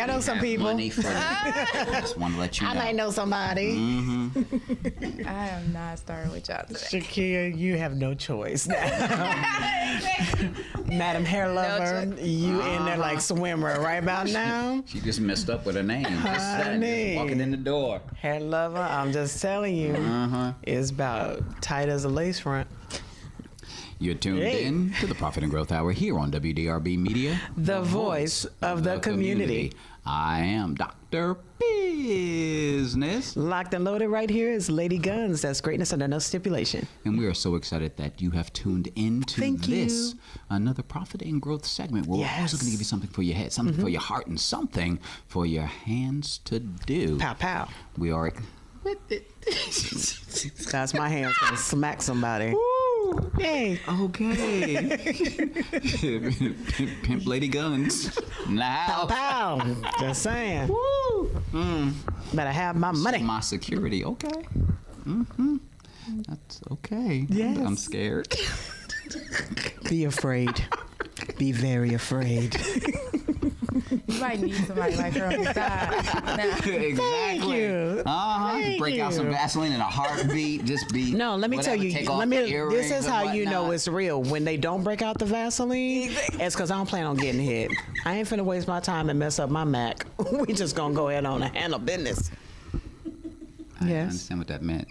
I know some people. Money for that. I just want to let you know. I might know somebody. Mm-hmm. I am not starting with y'all today. Shakira, you have no choice. Madam Hair Lover, you in there like swimmer right about now. She just messed up with her name. Honey. Just walking in the door. Hair Lover, I'm just telling you, it's about tight as a lace front. You're tuned in to the Profit and Growth Hour here on WDRBmedia, The voice of the community. I am Dr. Business. Locked and loaded right here is Lady Guns. That's greatness under no stipulation. And we are so excited that you have tuned into this, another Profit and Growth segment where we're always going to give you something for your head, something for your heart, and something for your hands to do. Pow, pow. We are... That's my hands going to smack somebody. Woo! Hey. Okay. Pimp Lady Guns. Now. Pow, pow. Just saying. Woo! Better have my money. My security. Okay. That's okay. Yes. I'm scared. Be afraid. Be very afraid. You might need somebody like her on your side. Exactly. Thank you. Just break out some Vaseline in a heartbeat. Just be. No, let me whatever, tell you. take off the earrings This is and how you know whatnot. it's real. When they don't break out the Vaseline, it's because I don't plan on getting hit. I ain't finna waste my time and mess up my Mac. We just gonna go ahead on and handle business. I Yes. understand what that meant.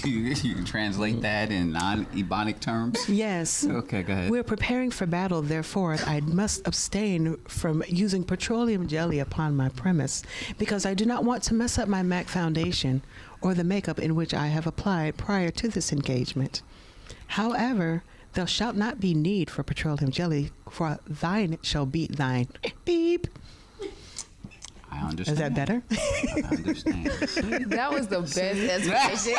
You can translate that in non-Ebonic terms? Yes. Okay, go ahead. We're preparing for battle, therefore I must abstain from using petroleum jelly upon my premise because I do not want to mess up my MAC foundation or the makeup in which I have applied prior to this engagement. However, there shall not be need for petroleum jelly, for thine shall be thine. Beep. I understand. Is that better? I understand. That was the best explanation.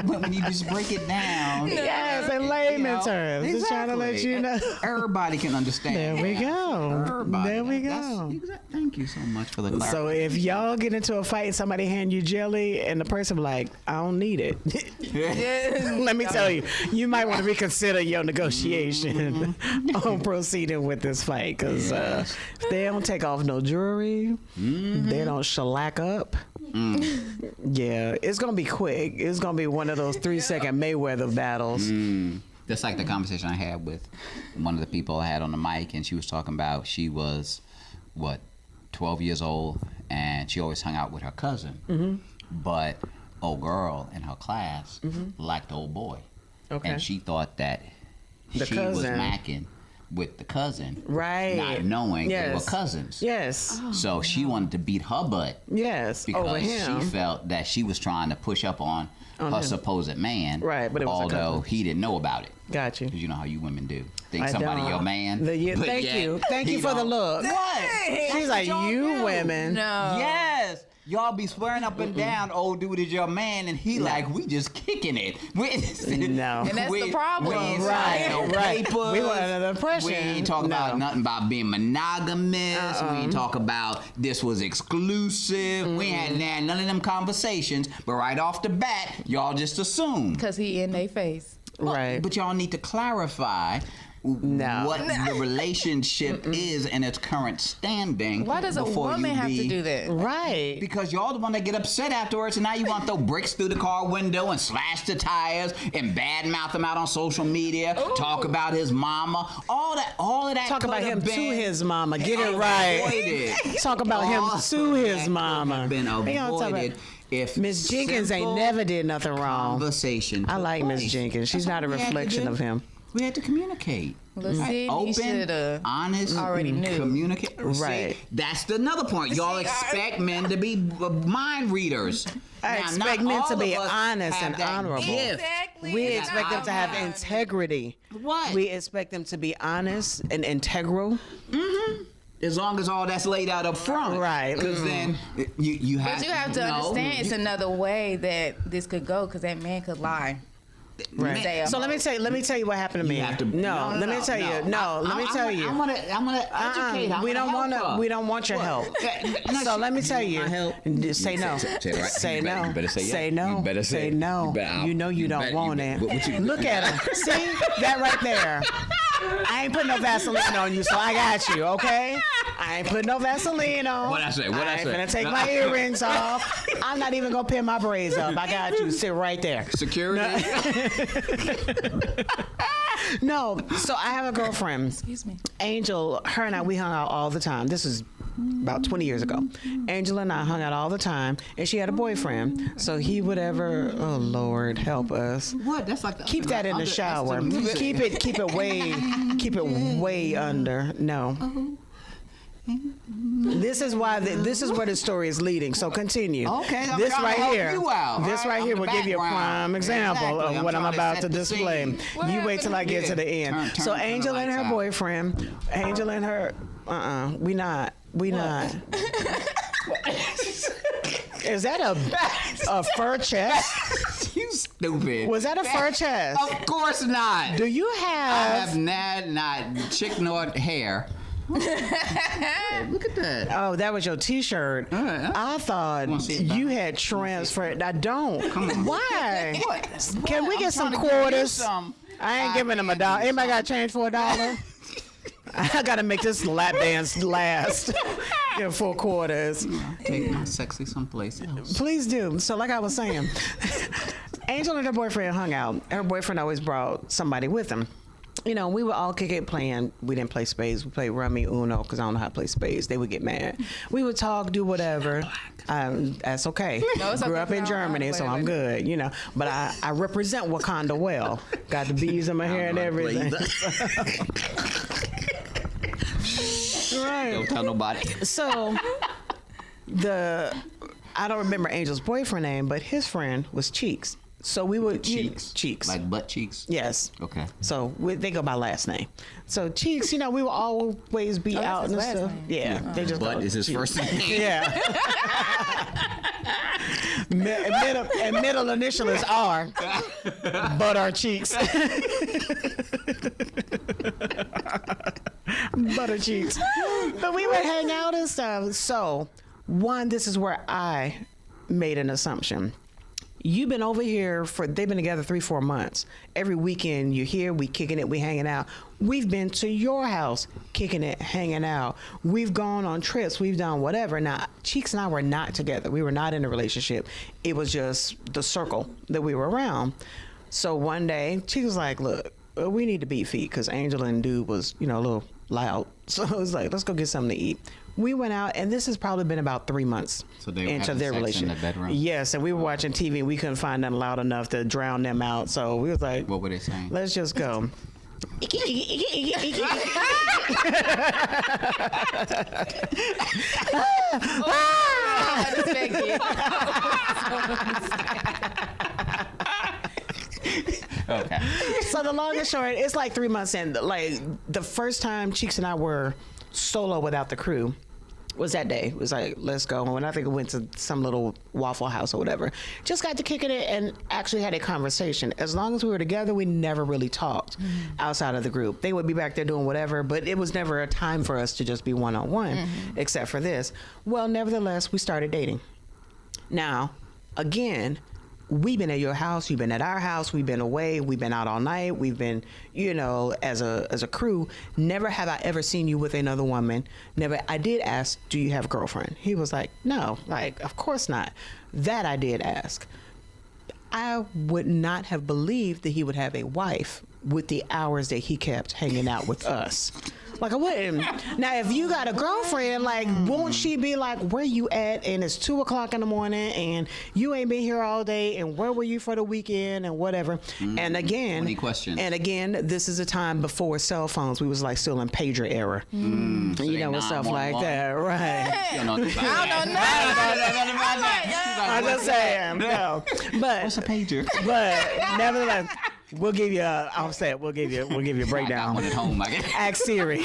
But when you just break it down. Yes, in layman terms. Just trying to let you know. Everybody can understand. There we go. Everybody. There we That's go. Thank you so much for the clarification. So if y'all get into a fight and somebody hand you jelly and the person like, I don't need it. Let me tell you, you might want to reconsider your negotiation on proceeding with this fight because if they don't take off no jewelry, they don't shellac up. Yeah, it's going to be quick. It's going to be one of those 3-second Mayweather battles. That's like the conversation I had with one of the people I had on the mic, and she was talking about she was, 12 years old, and she always hung out with her cousin. But old girl in her class liked the old boy. Okay. And she thought that The she was cousin. macking with the cousin, Right. not knowing they were Yes. cousins. Yes. So she wanted to beat her butt Yes. Over because him. she felt that she was trying to push up on her him. supposed man, Right, but it was her although cousin. he didn't know about it. Got you. Because you know how you women do. Think I somebody don't. your man. Thank yet you. Thank he you for the don't. look. What? She's like, y'all you do. women. No. Yes. Y'all be swearing up and down, old dude is your man, and he like, we just kicking it. No. And that's the problem. We ain't Right, signing no right. papers. We were under the impression. We ain't talk about No. nothing about being monogamous. We ain't talk about this was exclusive. We ain't had none of them conversations. But right off the bat, y'all just assume. Because he in their face. Right. But y'all need to clarify what the relationship is and its current standing. Why does a before woman you have be- to do that? Right. Because y'all the one that get upset afterwards, and now you want to throw bricks through the car window and slash the tires and badmouth him out on social media. Talk about his mama. All of that. Talk about could have him to been his mama. Get it right. avoided. Talk about All him of to his that could mama. have been They gonna talk about- avoided if Miss Jenkins ain't simple never did nothing wrong. Conversation. I took like Miss place. Jenkins. She's That's not a what we had to reflection do. of him. We had to communicate. Well, see, Open, he shoulda honest, already knew. communicate. Right. See, that's another point. Y'all expect men to be mind readers. I Now, expect not men all to of be us honest have and that honorable. gift. Exactly. We expect them to have integrity. What? We expect them to be honest and integral. As long as all that's laid out up front. Right. Because then you have But you have to understand it's another way that this could go because that man could lie. Right. Say a So let me tell you what happened to me. You have to, let me tell you. No, let me tell you. I'm gonna educate. We don't want to. We don't want your help. So let me tell you. Just say no. Say no. You better say yes. Say no. You better say no. you better- You know you don't better- want you it. better- what you- Look at him. See that right there. I ain't putting no Vaseline on you, so I got you, okay? I ain't putting no Vaseline on. What I say? I ain't gonna take my earrings off. I'm not even gonna pin my braids up. I got you. Sit right there. Security. No, so I have a girlfriend. Excuse me. Angel, her and I, we hung out all the time. This is about 20 years ago. Angela and I hung out all the time, and she had a boyfriend. So he would ever, oh Lord, help us. What? That's like Keep that in the shower. Keep it way under. No. This is why. This is where the story is leading. So continue. Okay. This I'm right help here. you out. This right here will give you a prime example of what I'm about to display. What You wait till I get to the end. Turn So the Angel and her lights out. boyfriend. Angel and her. We not. Is that a fur chest? You stupid. Was that a fur chest? Of course not. Do you I have? have not chick nor hair. Hey, look at that. Oh, that was your T-shirt. Right. I thought Wanna see it back? you had transferred. I don't. Come on. Why? What? Can we I'm get some trying to give you quarters? some. I ain't giving them $1. Anybody got change for $1? I gotta make this lap dance last. Give 4 quarters. Take my sexy someplace else. Please do. So, like I was saying, Angel and her boyfriend hung out. Her boyfriend always brought somebody with him. You know, we would all kick it playing. We didn't play spades. We played rummy, Uno, because I don't know how to play spades. They would get mad. We would talk, do whatever. That's okay. No, it's Grew okay. up in No, Germany, so I'm wait. good, you know. But I represent Wakanda well. Got the bees in my hair and everything. Right. Don't tell nobody. So I don't remember Angel's boyfriend name, but his friend was Cheeks. So we would Cheeks. Like butt cheeks. Yes. Okay. So they go by last name. So Cheeks, you know, we will always be that's out his and last stuff. name. Yeah, they just Butt go is his Cheeks. first name. Yeah. middle initial is R, but our cheeks. Butter cheeks. But we would hang out and stuff. So, this is where I made an assumption. You've been over here they've been together 3-4 months. Every weekend you're here, we kicking it, we hanging out. We've been to your house, kicking it, hanging out. We've gone on trips, we've done whatever. Now, Cheeks and I were not together. We were not in a relationship. It was just the circle that we were around. So one day, Cheeks was like, look, we need to beat feet because Angela and dude was, a little loud. So I was like, let's go get something to eat. We went out, and this has probably been about 3 months So they were into having their sex in relationship. the bedroom? Yes, and we were watching TV, and we couldn't find nothing loud enough to drown them out. So we was like, What were they saying? let's just go. Okay. So the long and short, it's like 3 months in. Like the first time Cheeks and I were solo without the crew was that day. It was like, let's go. And I think we went to some little Waffle House or whatever. Just got to kicking it and actually had a conversation. As long as we were together, we never really talked outside of the group. They would be back there doing whatever, but it was never a time for us to just be one-on-one, except for this. Well, nevertheless, we started dating. Now, again, we've been at your house, you've been at our house, we've been away, we've been out all night, we've been, as a crew. Never have I ever seen you with another woman. Never. I did ask, do you have a girlfriend? He was like, no, of course not. That I did ask. I would not have believed that he would have a wife with the hours that he kept hanging out with us. Like, I wouldn't. Now, if you got a girlfriend, won't she be like, where you at? And it's 2:00 in the morning and you ain't been here all day. And where were you for the weekend and whatever? And again, Any questions? And again, this is a time before cell phones. We was still in pager era. So And they stuff like 911. that. Right. You don't know nothing I don't know nothing about that. I'm just saying. No. But What's a pager? But nevertheless, we'll give you a I breakdown. got one at home. I guess. Ask Siri.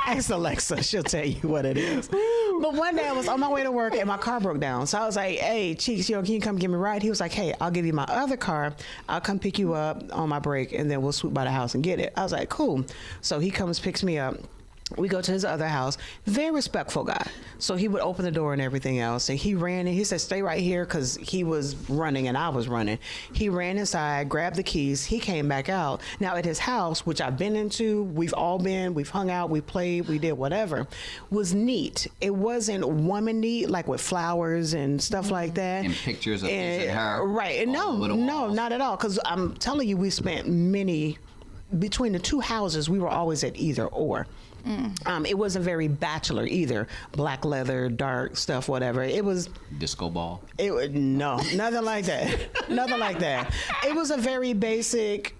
Ask Alexa. She'll tell you what it is. But one day I was on my way to work and my car broke down. So I was like, hey, Cheeks, can you come get me a ride? He was like, hey, I'll give you my other car. I'll come pick you up on my break and then we'll swoop by the house and get it. I was like, cool. So he comes, picks me up. We go to his other house. Very respectful guy. So he would open the door and everything else. And he ran in. He said, stay right here, because he was running and I was running. He ran inside, grabbed the keys. He came back out. Now, at his house, which I've been into, we've hung out, we played, we did whatever, was neat. It wasn't woman neat, like with flowers and stuff like that. And pictures of his and her. Right. And no, not at all. Because I'm telling you, we spent between the two houses, we were always at either or. It wasn't very bachelor either. Black leather, dark stuff, whatever. It was disco ball. No, nothing like that. Nothing like that. It was a very basic,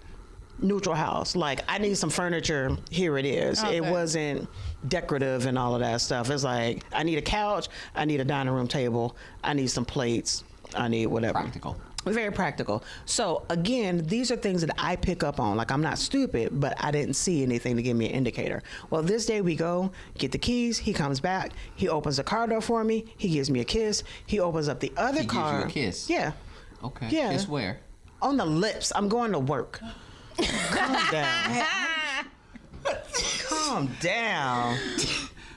neutral house. Like, I need some furniture. Here it is. Okay. It wasn't decorative and all of that stuff. It's like, I need a couch. I need a dining room table. I need some plates. I need whatever. Practical. Very practical. So again, these are things that I pick up on. Like, I'm not stupid, but I didn't see anything to give me an indicator. Well, this day we go, get the keys. He comes back. He opens the car door for me. He gives me a kiss. He opens up the other car. He gives you a kiss? Yeah. Okay. Yeah. Kiss where? On the lips. I'm going to work. Calm down. Calm down.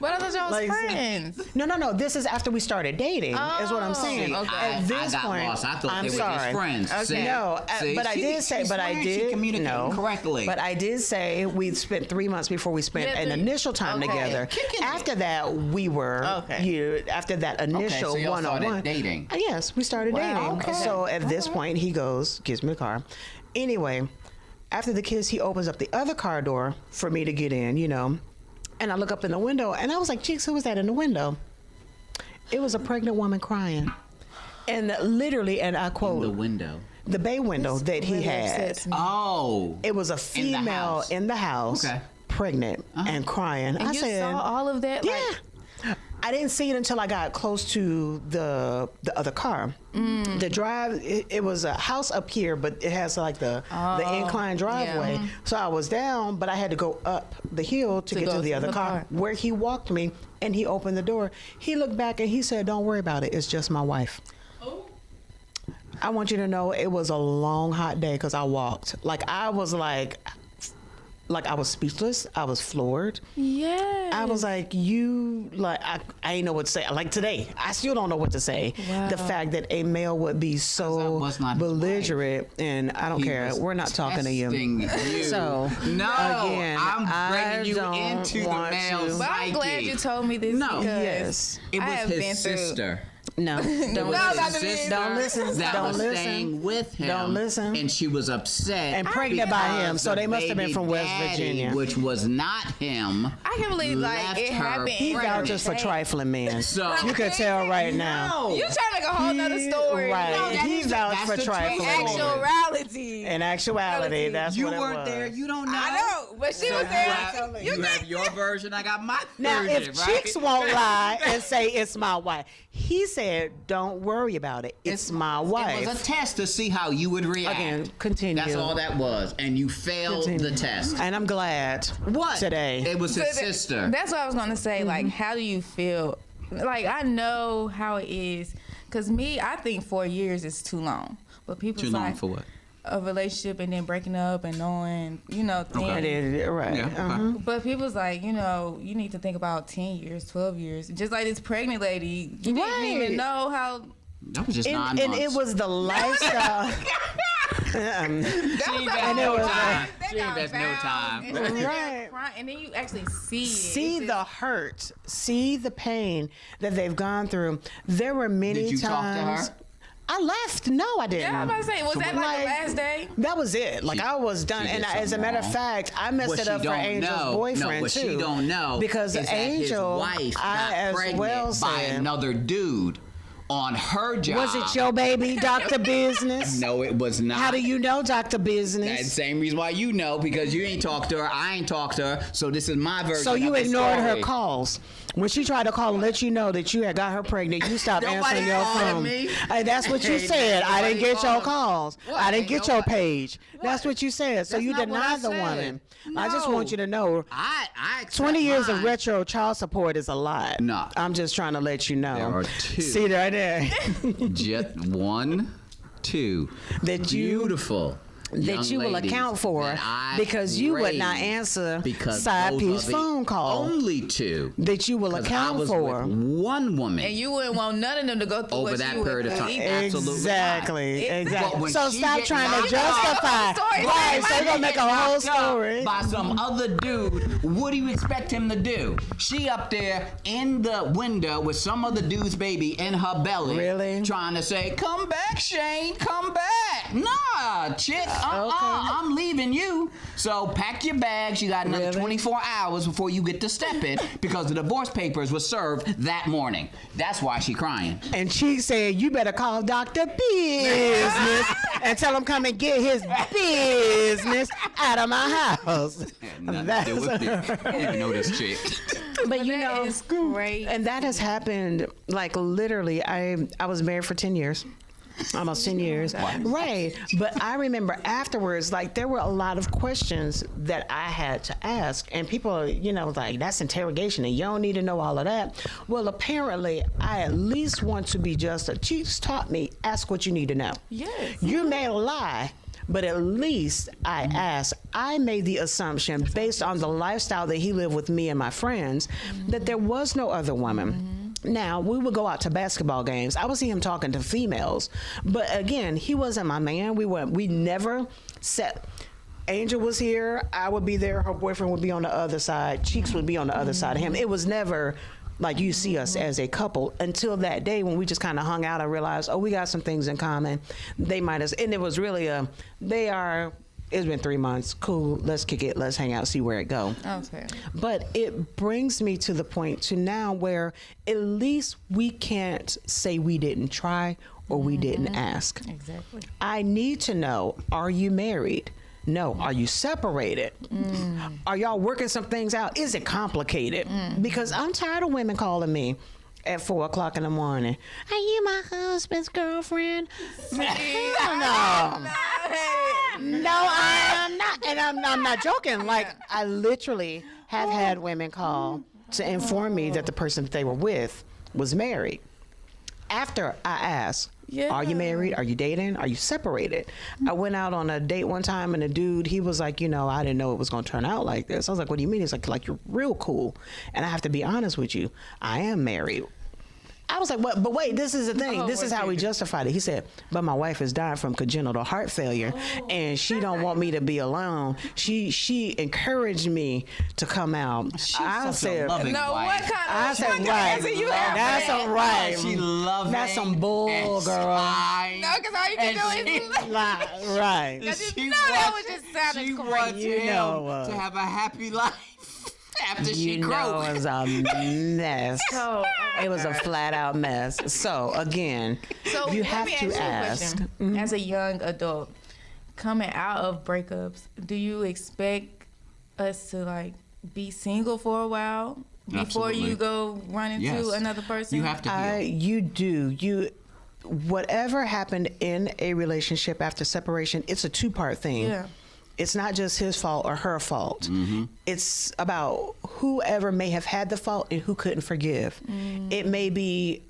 But I thought y'all was Like, friends. No. This is after we started dating, is what I'm saying. Okay. At this I got point, lost. I thought I'm they were sorry. just friends. Okay. See? No, See? but I did say, She's but I smart. She did communicating correctly. But I did say we spent 3 months before we spent Yeah, an initial time okay. together. Kicking it. After that, we were after that initial so y'all one-on-one. started dating. Yes, we started Wow, dating. okay. So at this point, he goes, gives me the car. Anyway, after the kiss, he opens up the other car door for me to get in. And I look up in the window, and I was like, "Cheeks, who was that in the window?" It was a pregnant woman crying. And literally, and I quote, The window. the bay window that he really had. upsets me. Oh. It was a female in the house, Okay. pregnant and crying. And I you said, saw all of that? yeah. Like, I didn't see it until I got close to the other car. The drive, it was a house up here, but it has like the incline driveway. So I was down, but I had to go up the hill to get go to the to other the car, car. where he walked me, and he opened the door. He looked back and he said, "Don't worry about it. It's just my wife." I want you to know it was a long, hot day because I walked. I was I was speechless. I was floored. yeah. I was like, I ain't know what to say. Like today, I still don't know what to say. Wow. The fact that a male would be that so was not his belligerent, and I don't He care. was We're not talking to you. testing you. So, no, again, I'm bringing you I don't into the want male to- but psyche. I'm glad you told me this No. because Yes. It I was have been his through- sister. No, don't No, listen. not the Sister Don't listen. That Don't was listen. staying with him. Don't listen. And she was upset. And pregnant by him, because so they the must have been baby from West daddy, Virginia. which was not him. I can't believe left it her happened. He in vouches for Hey. trifling men. So You can tell right now. No. You trying to make a whole nother story? Right. No, that He is- vouched that's for the trifling truth. men. Actuality. In actuality, that's You what it weren't was. there. You don't know. I know, but she So was you there. have, you have your version. I got my Now, version. if right? Cheeks won't lie and say it's my wife, he said, "Don't worry about it. It's my wife." It was a test to see how you would react. Again, continue. That's all that was, and you failed Continue. the test. And I'm glad. What? Today. It was his So sister. That's what I was gonna say. Like, how do you feel? Like, I know how it is, cause I think 4 years is too long. But people Too say long for what? a relationship and then breaking up and knowing, things. I did it right. Yeah, okay. Uh-huh. But people's like, you need to think about 10 years, 12 years. Just like this pregnant lady, you didn't Right. even know how. That was just 9 And months. it was the lifestyle. That was ain't a no whole time. life. They She ain't got got no found, time. and she's there Right. crying, and then you actually see it. See It's the just- hurt, see the pain that they've gone through. There were many Did you talk to times. her? I left. No, I didn't. Yeah, I'm about to say, was that like the last day? That was it. Like, I was done. she And did as a matter of something fact, I messed What it she up for don't Angel's know- boyfriend no, what too. she don't know because is that Angel, his wife I got as pregnant well by said, another dude on her job. was it your baby, Dr. Business? No, it was not. How do you know, Dr. That's the Business? same reason why you know, because you ain't talked to her, I ain't talked to her, so this is my version. So you of the ignored her story. calls. When she tried to call and let you know that you had got her pregnant, you stopped Nobody answering your called phone. me. That's what you Ain't said. I didn't nobody get your called. calls. What? I didn't Ain't get your nobody- page. That's what you said. So That's you not what I denied the said. woman. I just No. want you to know. I accept 20 years of mine. retro child support is a lot. No. I'm just trying to let you know. There are two. See right there. Just 1, 2. That you- Beautiful. that you will ladies account for that I because you would not raised answer because side those piece are the phone call only two that you will 'cause account I was for. with one woman And you wouldn't want none of them to go through over what that you period went of through time. either. Absolutely Exactly, not. exactly. But when So she stop get trying to knocked justify. up- Right, so you're gonna make a whole knocked up story. by some other dude. What do you expect him to do? She up there in the window with some other dude's baby in her belly. Really? Trying to say, come back, Shane, come back. Nah, chick, I'm leaving you. So pack your bags. You got another Really? 24 hours before you get to step in because the divorce papers were served that morning. That's why she crying. And she said, you better call Dr. Business and tell him come and get his business out of my house. Nothing to do with me. I didn't even know this chick. But you That know, is great. and that has happened like literally. I was married for 10 years. Almost 10 years. Right. But I remember afterwards, like, there were a lot of questions that I had to ask. And people, you know, like, that's interrogation and you don't need to know all of that. Well, apparently, I at least want to be just She's taught me, ask what you need to know. Yes. You may lie, but at least I asked. I made the assumption, based on the lifestyle that he lived with me and my friends, that there was no other woman. Now, we would go out to basketball games. I would see him talking to females. But again, he wasn't my man. We never set. Angel was here. I would be there. Her boyfriend would be on the other side. Cheeks would be on the other side of him. It was never like you see us as a couple until that day when we just kind of hung out. I realized, oh, we got some things in common. They might have, and it was really it's been 3 months. Cool. Let's kick it. Let's hang out, see where it go. Okay. But it brings me to the point to now where at least we can't say we didn't try or we didn't ask. Exactly. I need to know, are you married? No. Are you separated? Are y'all working some things out? Is it complicated? Because I'm tired of women calling me at 4 o'clock in the morning. Are you my husband's girlfriend? Hell no. No, I am not. And I'm not joking. Like, I literally have had women call to inform me that the person that they were with was married. After I asked, are you married? Are you dating? Are you separated? I went out on a date one time and the dude, he was like, you know, I didn't know it was going to turn out like this. I was like, what do you mean? He's like you're real cool. And I have to be honest with you. I am married. I was like, what? But wait, this is the thing. This is how he justified it. He said, but my wife is dying from congenital heart failure and she don't want me to be alone. She encouraged me to come out. I said, loving No, wife. what kind of I said, what kind of right. answer you have? That's for that? all right. She loving. That's some bull, and girl. trying, No, because all you can and do is Right. Because she you know that wants- was just sounding she crazy. wants You him know, to have a happy life after she You know, croaked. it was a mess. So, It was a flat out mess. So again, So you let have me to ask you a ask. question. As a young adult, coming out of breakups, do you expect us to like be single for a while before Absolutely. you go run into Yes. another person? You have to heal. You do. Whatever happened in a relationship after separation, it's a two-part thing. Yeah. It's not just his fault or her fault. It's about whoever may have had the fault and who couldn't forgive. It may be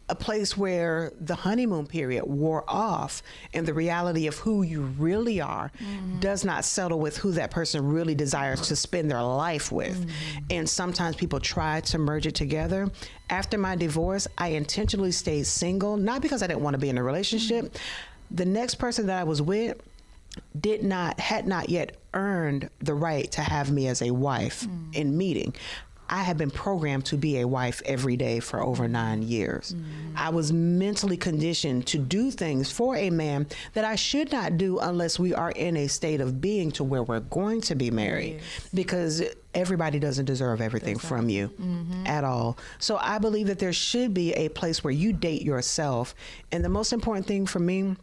a place where the honeymoon period wore off and the reality of who you really are does not settle with who that person really desires to spend their life with. And sometimes people try to merge it together. After my divorce, I intentionally stayed single, not because I didn't want to be in a relationship. The next person that I was with had not yet earned the right to have me as a wife in meeting. I have been programmed to be a wife every day for over 9 years. I was mentally conditioned to do things for a man that I should not do unless we are in a state of being to where we're going to be married, because everybody doesn't deserve everything from you at all. So I believe that there should be a place where you date yourself. And the most important thing for me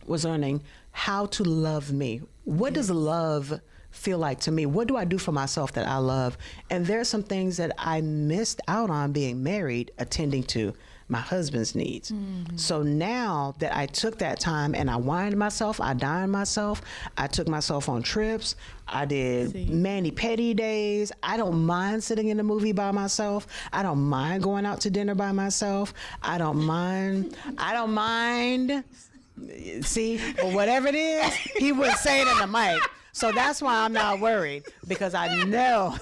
was learning how to love me. What does love feel like to me? What do I do for myself that I love? And there's some things that I missed out on being married, attending to my husband's needs. So now that I took that time and I wined myself, I dined myself, I took myself on trips, I did mani-pedi days. I don't mind sitting in a movie by myself. I don't mind going out to dinner by myself. I don't mind See, or whatever it is, he would say it in the mic. So that's why I'm not worried, because I know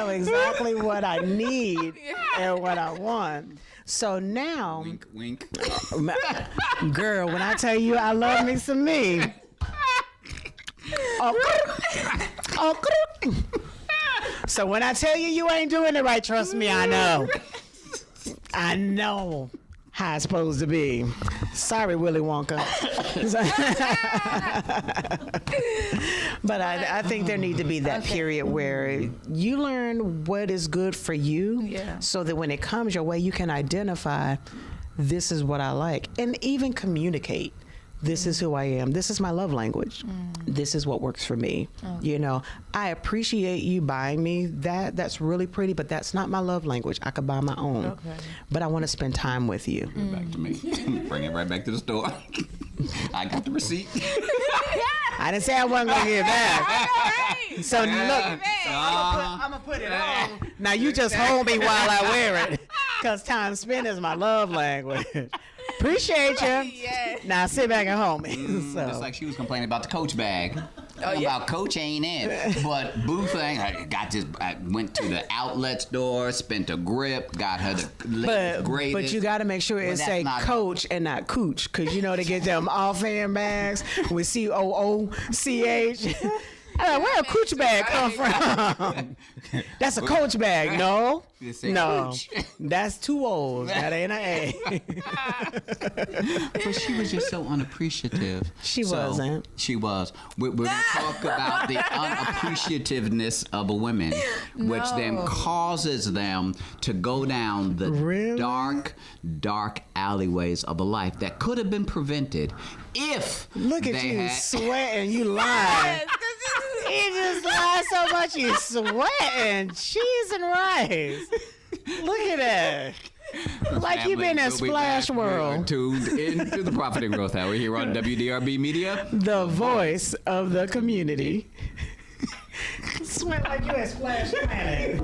exactly what I need and what I want. So now, Wink, wink. girl, when I tell you I love me some me. So when I tell you ain't doing it right, trust me, I know. I know how it's supposed to be. Sorry, Willy Wonka. But I think there need to be that period where you learn what is good for you, so that when it comes your way, you can identify, this is what I like, and even communicate. This is who I am. This is my love language. This is what works for me. You know, I appreciate you buying me that. That's really pretty, but that's not my love language. I could buy my own. Okay. But I want to spend time with you. Back to me. Bring it right back to the store. I got the receipt. I didn't say I wasn't going to give it back. So look, I'm going to put it on. Now you just hold me while I wear it, because time spent is my love language. Appreciate you. Yes. Now sit back and hold me. Just like she was complaining about the Coach bag. About Coach ain't it, but boo thing. I went to the outlet store, spent a grip, got her the greatest. But you got to make sure it say Coach and not Cooch, because you know they get them offhand bags with COOCH. Where a Cooch bag come from? That's a Coach bag. No, Cooch. That's two O's. That ain't an A. But she was just so unappreciative. She wasn't. She was. We're going to talk about the unappreciativeness of a woman, which then causes them to go down the dark alleyways of a life that could have been prevented if Look at you sweating, you lying. You just lie so much, you sweating. Cheese and rice. Look at that. Like you've been in Splash World. Tuned into the Profit and Growth Hour here on WDRB Media. The voice of the community. Sweat like you at Splash Planet.